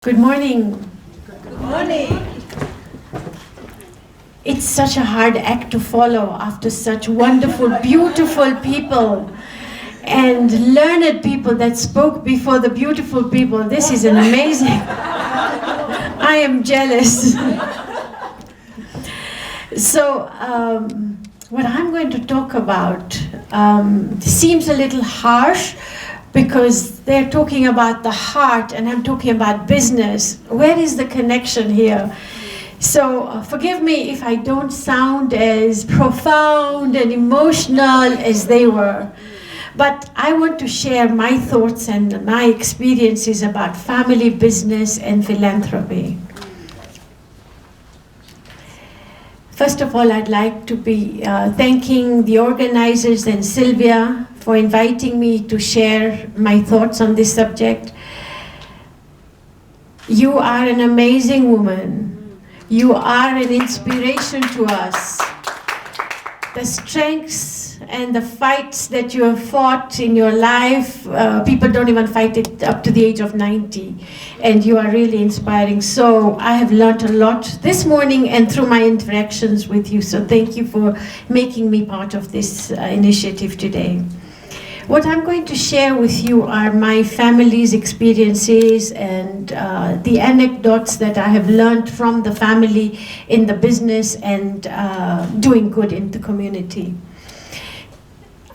Good morning. Good morning. It's such a hard act to follow after such wonderful, beautiful people and learned people that spoke before the beautiful people. This is an amazing. I am jealous. So, what I'm going to talk about seems a little harsh, because they're talking about the heart and I'm talking about business. Where is the connection here? So forgive me if I don't sound as profound and emotional as they were. But I want to share my thoughts and my experiences about family, business, and philanthropy. First of all, I'd like to be thanking the organizers and Sylvia for inviting me to share my thoughts on this subject. You are an amazing woman. You are an inspiration to us. The strengths and the fights that you have fought in your life, people don't even fight it up to the age of 90. And you are really inspiring. So I have learned a lot this morning and through my interactions with you. So thank you for making me part of this initiative today. What I'm going to share with you are my family's experiences and the anecdotes that I have learned from the family in the business and doing good in the community.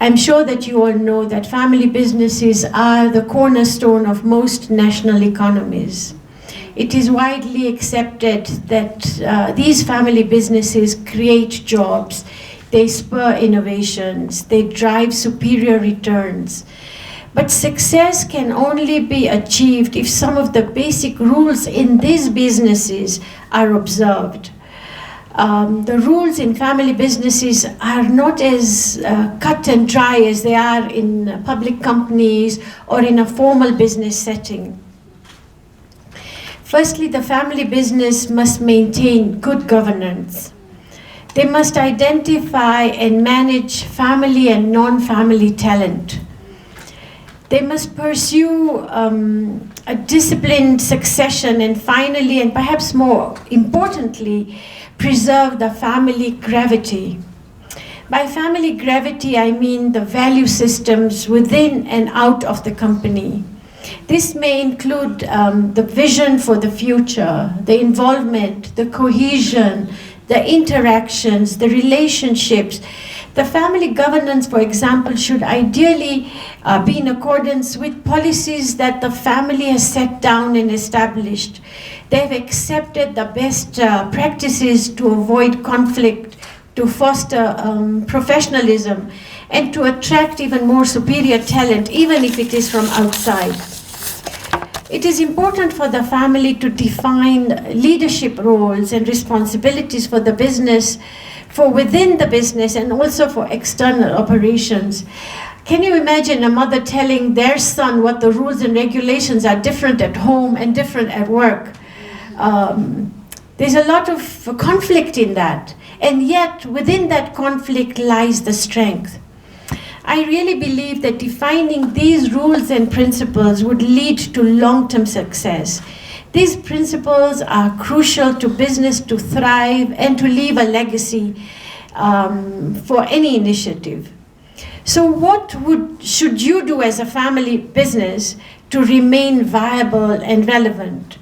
I'm sure that you all know that family businesses are the cornerstone of most national economies. It is widely accepted that these family businesses create jobs. They spur innovations, they drive superior returns. But success can only be achieved if some of the basic rules in these businesses are observed. The rules in family businesses are not as cut and dry as they are in public companies or in a formal business setting. Firstly, the family business must maintain good governance. They must identify and manage family and non-family talent. They must pursue a disciplined succession, and finally, and perhaps more importantly, preserve the family gravity. By family gravity, I mean the value systems within and out of the company. This may include the vision for the future, the involvement, the cohesion, the interactions, the relationships. The family governance, for example, should ideally be in accordance with policies that the family has set down and established. They've accepted the best practices to avoid conflict, to foster professionalism, and to attract even more superior talent, even if it is from outside. It is important for the family to define leadership roles and responsibilities for the business, for within the business and also for external operations. Can you imagine a mother telling their son what the rules and regulations are different at home and different at work? There's a lot of conflict in that, and yet within that conflict lies the strength. I really believe that defining these rules and principles would lead to long-term success. These principles are crucial to business to thrive and to leave a legacy for any initiative. So what should you do as a family business to remain viable and relevant?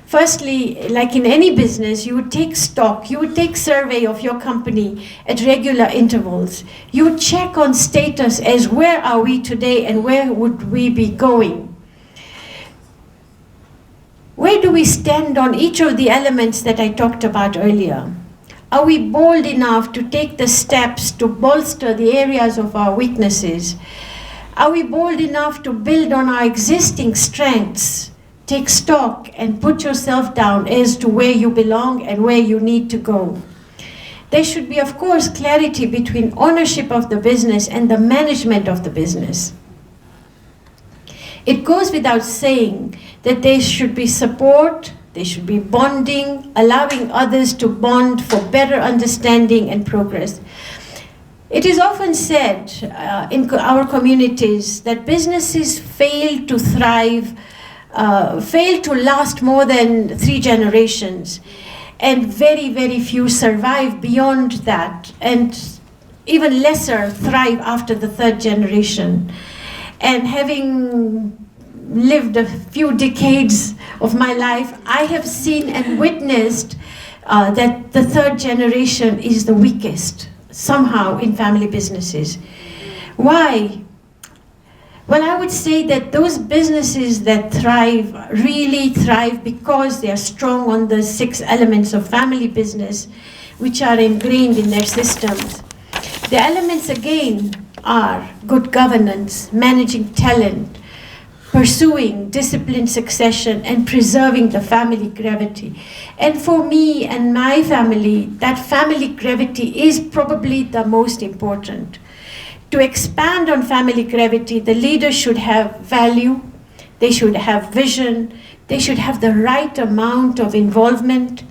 Firstly, like in any business, you would take stock, you would take survey of your company at regular intervals. You would check on status as where are we today and where would we be going? Where do we stand on each of the elements that I talked about earlier? Are we bold enough to take the steps to bolster the areas of our weaknesses? Are we bold enough to build on our existing strengths? Take stock and put yourself down as to where you belong and where you need to go. There should be, of course, clarity between ownership of the business and the management of the business. It goes without saying that there should be support, there should be bonding, allowing others to bond for better understanding and progress. It is often said in our communities that businesses fail to thrive fail to last more than 3 generations, and very, very few survive beyond that, and even lesser thrive after the 3rd generation. And having lived a few decades of my life, I have seen and witnessed that the 3rd generation is the weakest somehow in family businesses. Why? Well, I would say that those businesses that thrive really thrive because they are strong on the 6 elements of family business, which are ingrained in their systems. The elements again are good governance, managing talent, pursuing disciplined succession, and preserving the family gravity. And for me and my family, that family gravity is probably the most important. To expand on family gravity, the leaders should have value, they should have vision, they should have the right amount of involvement.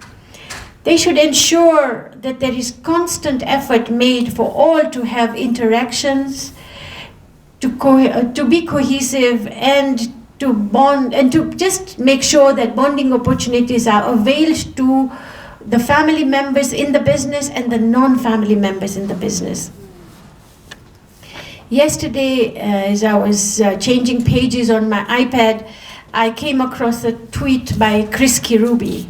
They should ensure that there is constant effort made for all to have interactions, to be cohesive, and to bond, and to just make sure that bonding opportunities are availed to the family members in the business and the non-family members in the business. Yesterday, as I was changing pages on my iPad, I came across a tweet by Chris Kirubi.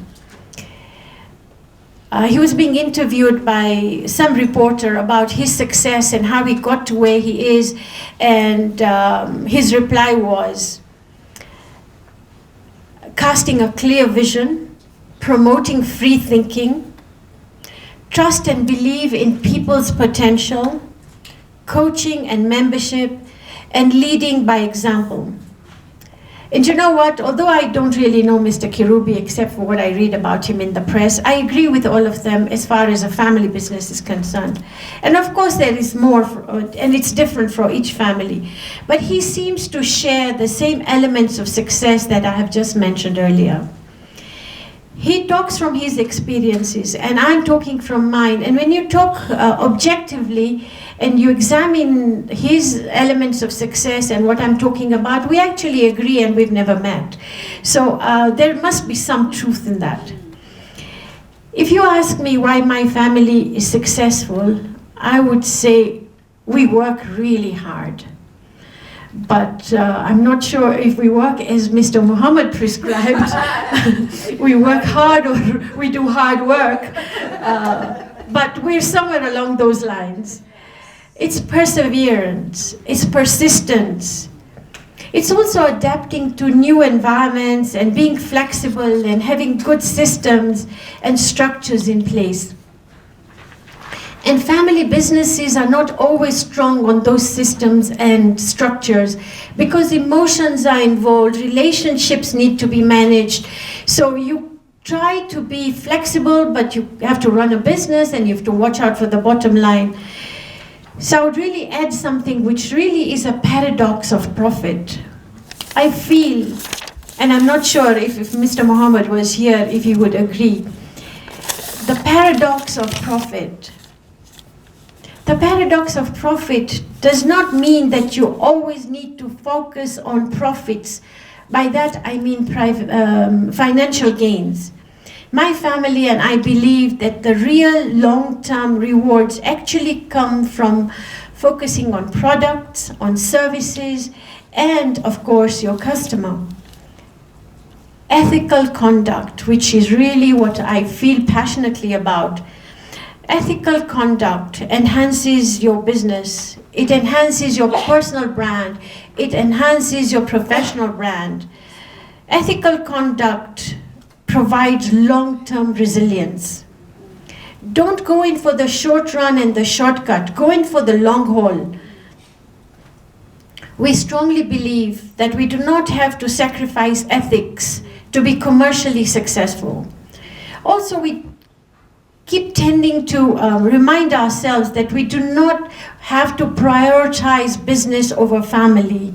He was being interviewed by some reporter about his success and how he got to where he is, and his reply was, casting a clear vision, promoting free thinking, trust and believe in people's potential, coaching and membership, and leading by example. And you know what? Although I don't really know Mr. Kirubi except for what I read about him in the press, I agree with all of them as far as a family business is concerned. And of course there is more, and it's different for each family. But he seems to share the same elements of success that I have just mentioned earlier. He talks from his experiences, and I'm talking from mine. And when you talk objectively, and you examine his elements of success and what I'm talking about, we actually agree, and we've never met. So there must be some truth in that. If you ask me why my family is successful, I would say we work really hard. But I'm not sure if we work as Mr. Muhammad prescribed. We work hard or we do hard work. But we're somewhere along those lines. It's perseverance, it's persistence. It's also adapting to new environments and being flexible and having good systems and structures in place. And family businesses are not always strong on those systems and structures because emotions are involved, relationships need to be managed. So you try to be flexible, but you have to run a business and you have to watch out for the bottom line. So I would really add something which really is a paradox of profit. I feel, and I'm not sure if Mr. Muhammad was here, if he would agree, the paradox of profit. The paradox of profit does not mean that you always need to focus on profits. By that I mean financial gains. My family and I believe that the real long-term rewards actually come from focusing on products, on services, and of course your customer. Ethical conduct, which is really what I feel passionately about. Ethical conduct enhances your business. It enhances your personal brand. It enhances your professional brand. Ethical conduct provides long-term resilience. Don't go in for the short run and the shortcut. Go in for the long haul. We strongly believe that we do not have to sacrifice ethics to be commercially successful. Also, we keep tending to remind ourselves that we do not have to prioritize business over family.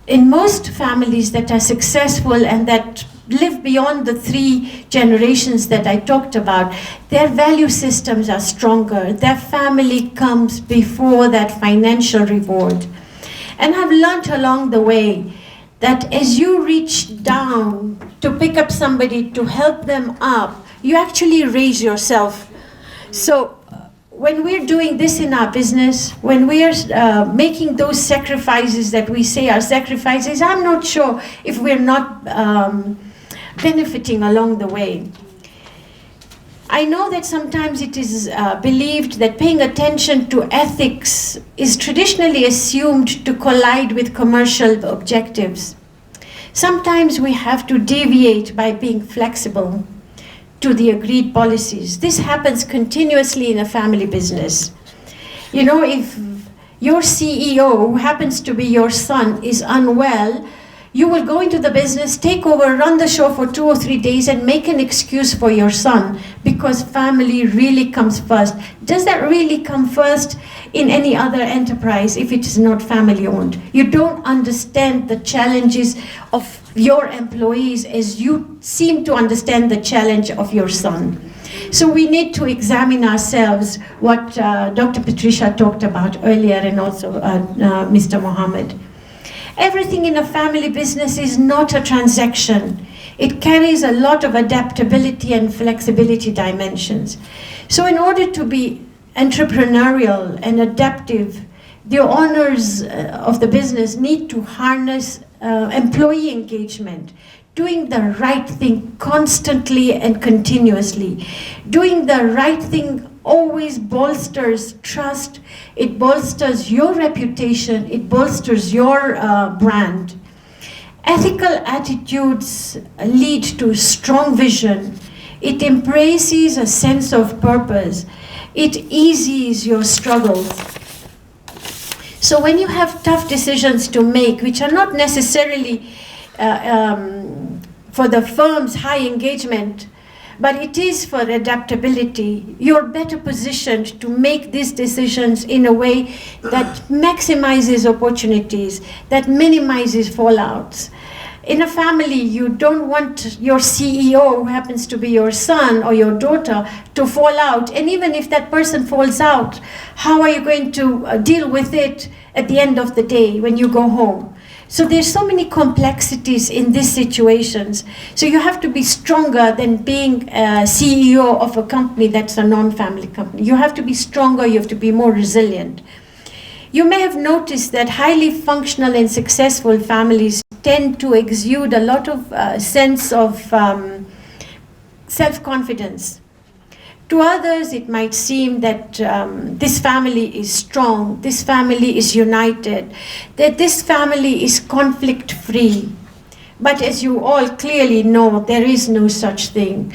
In most families that are successful and that live beyond the 3 generations that I talked about, their value systems are stronger. Their family comes before that financial reward. And I've learned along the way that as you reach down to pick up somebody to help them up, you actually raise yourself. So when we're doing this in our business, when we're making those sacrifices that we say are sacrifices, I'm not sure if we're not benefiting along the way. I know that sometimes it is believed that paying attention to ethics is traditionally assumed to collide with commercial objectives. Sometimes we have to deviate by being flexible to the agreed policies. This happens continuously in a family business. You know, if your CEO, who happens to be your son, is unwell, you will go into the business, take over, run the show for 2 or 3 days and make an excuse for your son because family really comes first. Does that really come first in any other enterprise if it is not family owned? You don't understand the challenges of your employees as you seem to understand the challenge of your son. So we need to examine ourselves, what Dr. Patricia talked about earlier and also Mr. Mohammed. Everything in a family business is not a transaction. It carries a lot of adaptability and flexibility dimensions. So in order to be entrepreneurial and adaptive, the owners of the business need to harness employee engagement, doing the right thing constantly and continuously. Doing the right thing always bolsters trust, it bolsters your reputation, it bolsters your brand. Ethical attitudes lead to strong vision. It embraces a sense of purpose. It eases your struggles. So when you have tough decisions to make, which are not necessarily for the firm's high engagement, but it is for adaptability, you're better positioned to make these decisions in a way that maximizes opportunities, that minimizes fallouts. In a family, you don't want your CEO, who happens to be your son or your daughter, to fall out. And even if that person falls out, how are you going to deal with it at the end of the day when you go home? So there's so many complexities in these situations. So you have to be stronger than being a CEO of a company that's a non-family company. You have to be stronger, you have to be more resilient. You may have noticed that highly functional and successful families tend to exude a lot of sense of self-confidence. To others, it might seem that this family is strong, this family is united, that this family is conflict-free. But as you all clearly know, there is no such thing.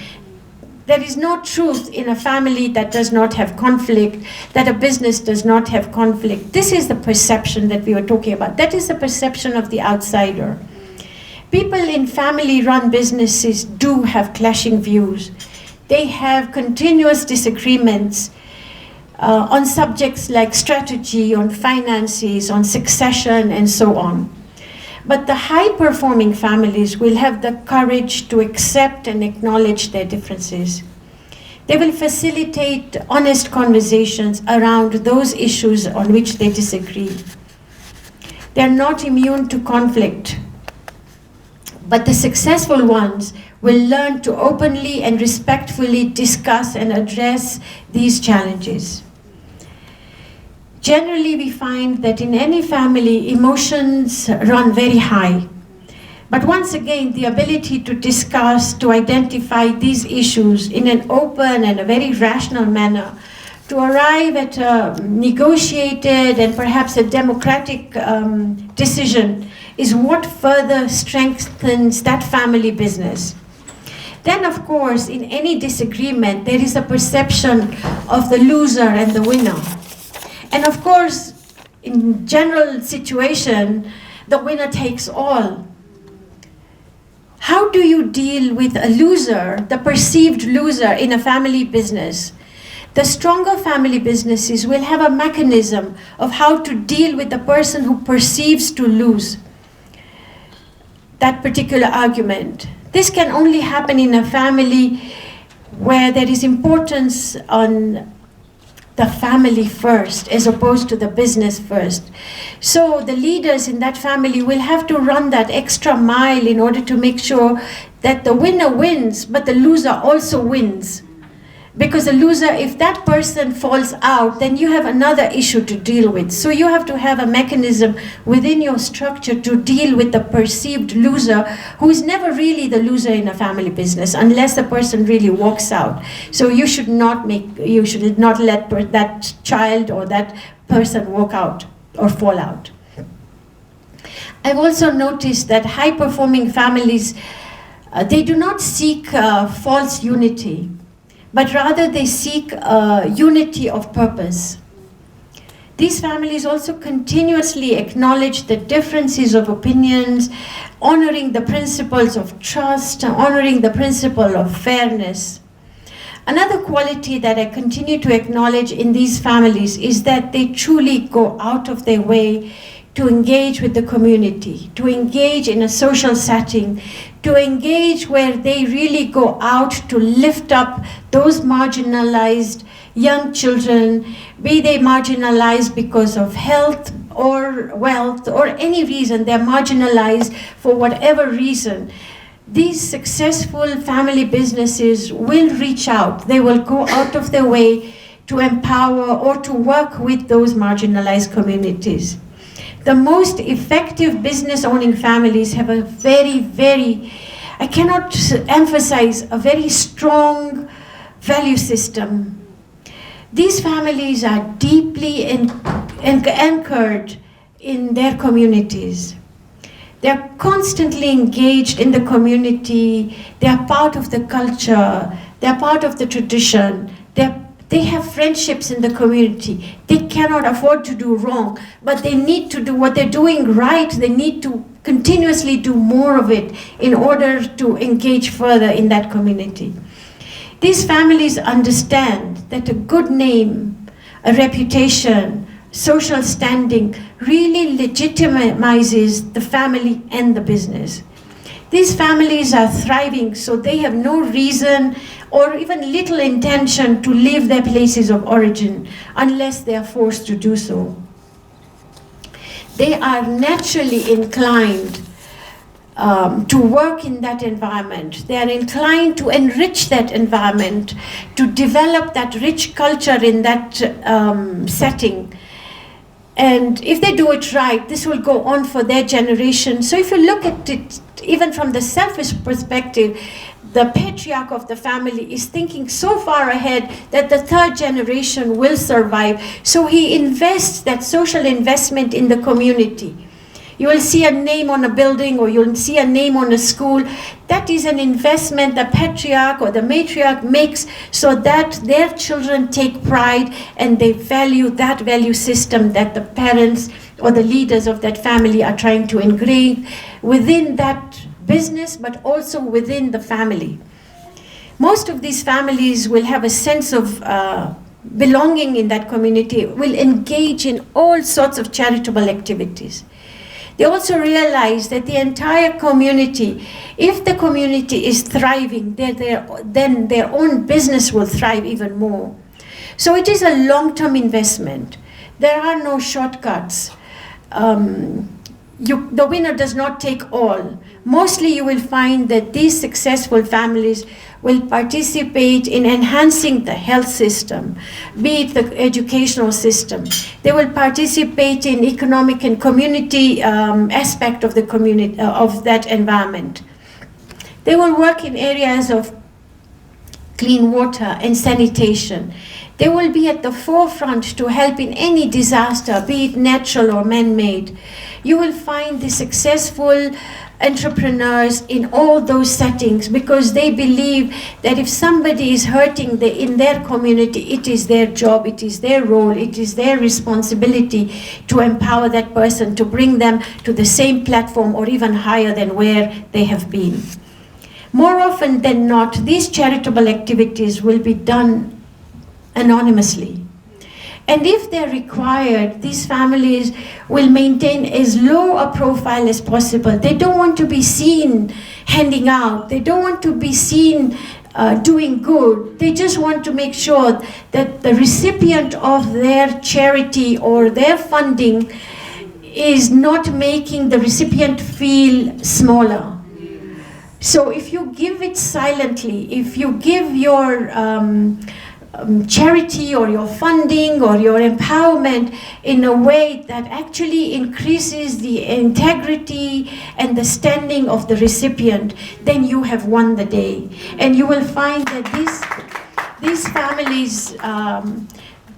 There is no truth in a family that does not have conflict, that a business does not have conflict. This is the perception that we were talking about. That is the perception of the outsider. People in family-run businesses do have clashing views. They have continuous disagreements on subjects like strategy, on finances, on succession, and so on. But the high-performing families will have the courage to accept and acknowledge their differences. They will facilitate honest conversations around those issues on which they disagree. They're not immune to conflict, but the successful ones will learn to openly and respectfully discuss and address these challenges. Generally, we find that in any family, emotions run very high. But once again, the ability to discuss, to identify these issues in an open and a very rational manner, to arrive at a negotiated and perhaps a democratic decision is what further strengthens that family business. Then, of course, in any disagreement, there is a perception of the loser and the winner. And of course, in general situation, the winner takes all. How do you deal with a loser, the perceived loser in a family business? The stronger family businesses will have a mechanism of how to deal with the person who perceives to lose that particular argument. This can only happen in a family where there is importance on the family first as opposed to the business first. So the leaders in that family will have to run that extra mile in order to make sure that the winner wins, but the loser also wins. Because the loser, if that person falls out, then you have another issue to deal with. So you have to have a mechanism within your structure to deal with the perceived loser, who is never really the loser in a family business unless the person really walks out. So you should not let that child or that person walk out or fall out. I've also noticed that high-performing families, they do not seek false unity, but rather they seek unity of purpose. These families also continuously acknowledge the differences of opinions, honoring the principles of trust, honoring the principle of fairness. Another quality that I continue to acknowledge in these families is that they truly go out of their way to engage with the community, to engage in a social setting, to engage where they really go out to lift up those marginalized young children, be they marginalized because of health or wealth or any reason, they're marginalized for whatever reason. These successful family businesses will reach out. They will go out of their way to empower or to work with those marginalized communities. The most effective business owning families have a I cannot emphasize, a very strong value system. These families are deeply anchored in their communities. They are constantly engaged in the community. They are part of the culture. They are part of the tradition. They have friendships in the community. They cannot afford to do wrong, but they need to do what they're doing right. They need to continuously do more of it in order to engage further in that community. These families understand that a good name, a reputation, social standing really legitimizes the family and the business. These families are thriving, so they have no reason or even little intention to leave their places of origin unless they are forced to do so. They are naturally inclined to work in that environment. They are inclined to enrich that environment, to develop that rich culture in that setting. And if they do it right, this will go on for their generation. So if you look at it, even from the selfish perspective, the patriarch of the family is thinking so far ahead that the third generation will survive. So he invests that social investment in the community. You will see a name on a building or you'll see a name on a school. That is an investment the patriarch or the matriarch makes so that their children take pride and they value that value system that the parents or the leaders of that family are trying to ingrain within that business, but also within the family. Most of these families will have a sense of belonging in that community, will engage in all sorts of charitable activities. They also realize that the entire community, if the community is thriving, then their own business will thrive even more. So it is a long-term investment. There are no shortcuts. The winner does not take all. Mostly you will find that these successful families will participate in enhancing the health system, be it the educational system. They will participate in economic and community aspect of the community, of that environment. They will work in areas of clean water and sanitation. They will be at the forefront to help in any disaster, be it natural or man-made. You will find the successful entrepreneurs in all those settings because they believe that if somebody is hurting in their community, it is their job, it is their role, it is their responsibility to empower that person, to bring them to the same platform or even higher than where they have been. More often than not, these charitable activities will be done anonymously. And if they're required, these families will maintain as low a profile as possible. They don't want to be seen handing out. They don't want to be seen doing good. They just want to make sure that the recipient of their charity or their funding is not making the recipient feel smaller. So if you give it silently, if you give your charity or your funding or your empowerment in a way that actually increases the integrity and the standing of the recipient, then you have won the day. And you will find that these families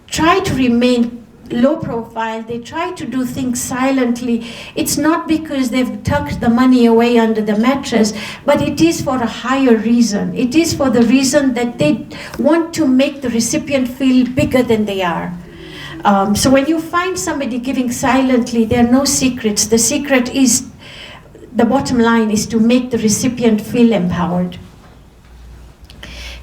try to remain low profile, they try to do things silently. It's not because they've tucked the money away under the mattress, but it is for a higher reason. It is for the reason that they want to make the recipient feel bigger than they are. So when you find somebody giving silently, there are no secrets. The secret is, the bottom line is to make the recipient feel empowered.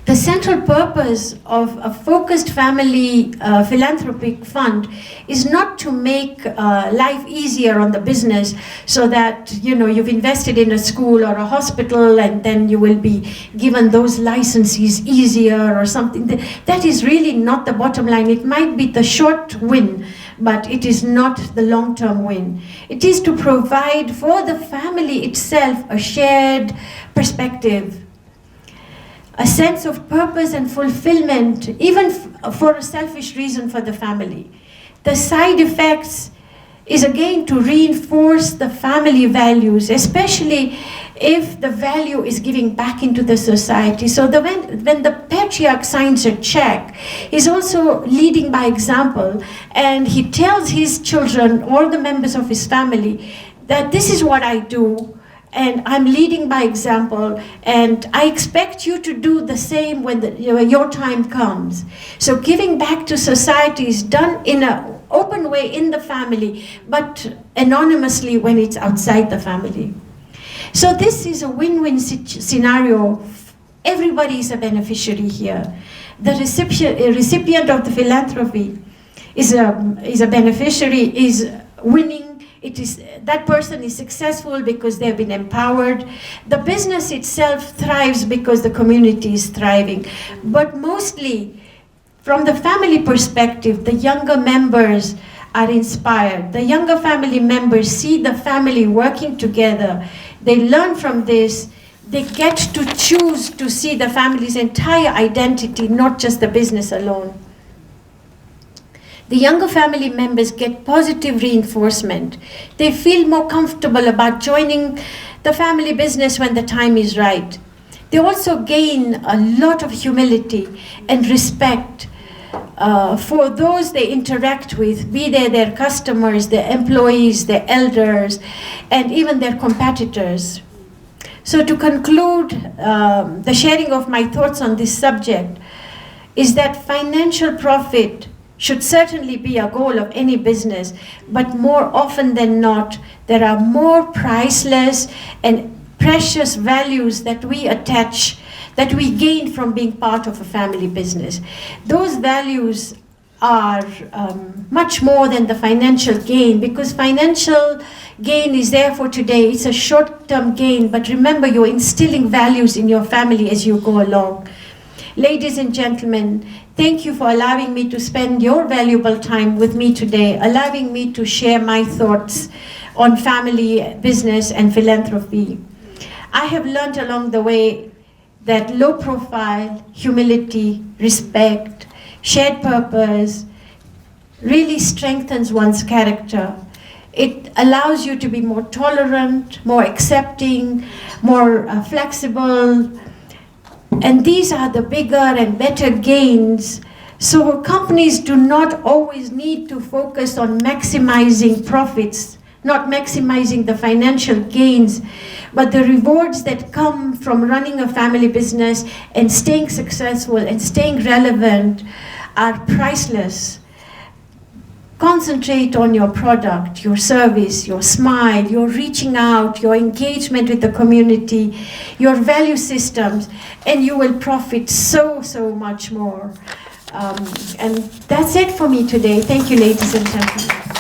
The central purpose of a focused family philanthropic fund is not to make life easier on the business so that, you know, you've invested in a school or a hospital and then you will be given those licenses easier or something. That is really not the bottom line. It might be the short win, but it is not the long-term win. It is to provide for the family itself a shared perspective, a sense of purpose and fulfillment, even for a selfish reason for the family. The side effects is again to reinforce the family values, especially if the value is giving back into the society. So when the patriarch signs a check, he's also leading by example, and he tells his children, all the members of his family, that this is what I do, and I'm leading by example, and I expect you to do the same when your time comes. So giving back to society is done in an open way in the family, but anonymously when it's outside the family. So this is a win-win scenario. Everybody is a beneficiary here. The recipient of the philanthropy is a beneficiary, is winning. That person is successful because they've been empowered. The business itself thrives because the community is thriving. But mostly, from the family perspective, the younger members are inspired. The younger family members see the family working together. They learn from this. They get to choose to see the family's entire identity, not just the business alone. The younger family members get positive reinforcement. They feel more comfortable about joining the family business when the time is right. They also gain a lot of humility and respect for those they interact with, be they their customers, their employees, their elders, and even their competitors. So to conclude the sharing of my thoughts on this subject is that financial profit should certainly be a goal of any business, but more often than not, there are more priceless and precious values that we attach, that we gain from being part of a family business. Those values are much more than the financial gain, because financial gain is there for today. It's a short-term gain, but remember, you're instilling values in your family as you go along. Ladies and gentlemen, thank you for allowing me to spend your valuable time with me today, allowing me to share my thoughts on family, business, and philanthropy. I have learned along the way that low profile, humility, respect, shared purpose really strengthens one's character. It allows you to be more tolerant, more accepting, more flexible. And these are the bigger and better gains. So companies do not always need to focus on maximizing profits, not maximizing the financial gains, but the rewards that come from running a family business and staying successful and staying relevant are priceless. Concentrate on your product, your service, your smile, your reaching out, your engagement with the community, your value systems, and you will profit so much more. And that's it for me today. Thank you, ladies and gentlemen.